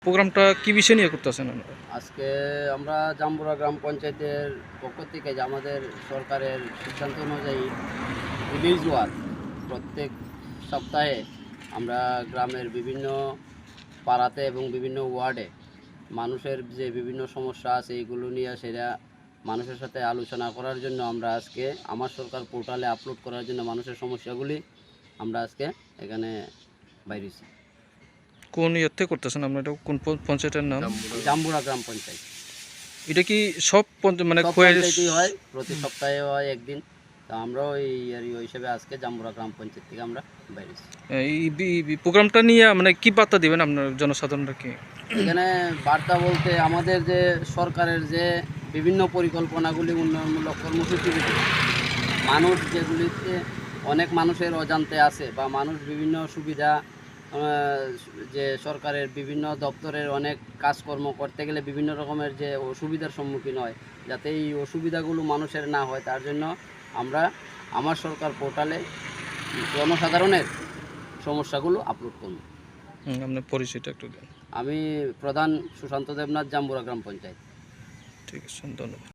প্রোগ্রামটা কি বিষয় নিয়ে করতেছেন আপনারা? আজকে আমরা জাম্বুরা গ্রাম পঞ্চায়েতের পক্ষ থেকে যে আমাদের সরকারের সিদ্ধান্ত অনুযায়ী ভিলেজ ওয়ার্ক প্রত্যেক সপ্তাহে আমরা গ্রামের বিভিন্ন পাড়াতে এবং বিভিন্ন ওয়ার্ডে মানুষের যে বিভিন্ন সমস্যা আছে এইগুলো নিয়ে সেটা মানুষের সাথে আলোচনা করার জন্য আমরা আজকে আমার সরকার পোর্টালে আপলোড করার জন্য মানুষের সমস্যাগুলি আমরা আজকে এখানে বাইরেছি। কোন ইয়েতে করতেছেন আপনারা? এটা কোন পঞ্চায়েতের নাম? জাম্বুরা গ্রাম পঞ্চায়েত। এটা কি সব মানে সব পঞ্চায়েতেই হয়, প্রতি সপ্তাহে হয় একদিন। তো আমরাও এই হিসেবে আজকে জাম্বুরা গ্রাম পঞ্চায়েত থেকে আমরা বাইরেছি। এই প্রোগ্রামটা নিয়ে মানে কি বার্তা দিবেন আপনার জনসাধারণরা কি? এখানে বার্তা বলতে আমাদের যে সরকারের যে বিভিন্ন পরিকল্পনাগুলি উন্নয়নমূলক কর্মসূচিগুলি মানুষ যেগুলিতে অনেক মানুষের অজান্তে আছে বা মানুষ বিভিন্ন সুবিধা যে সরকারের বিভিন্ন দপ্তরের অনেক কাজকর্ম করতে গেলে বিভিন্ন রকমের যে অসুবিধার সম্মুখীন হয়, যাতে এই অসুবিধাগুলো মানুষের না হয় তার জন্য আমরা আমার সরকার পোর্টালে জনসাধারণের সমস্যাগুলো আপলোড করব। আপনার পরিচয়টা একটু দেন। আমি প্রধান সুশান্ত দেবনাথ, জাম্বুরা গ্রাম পঞ্চায়েত। ঠিক আছে, ধন্যবাদ।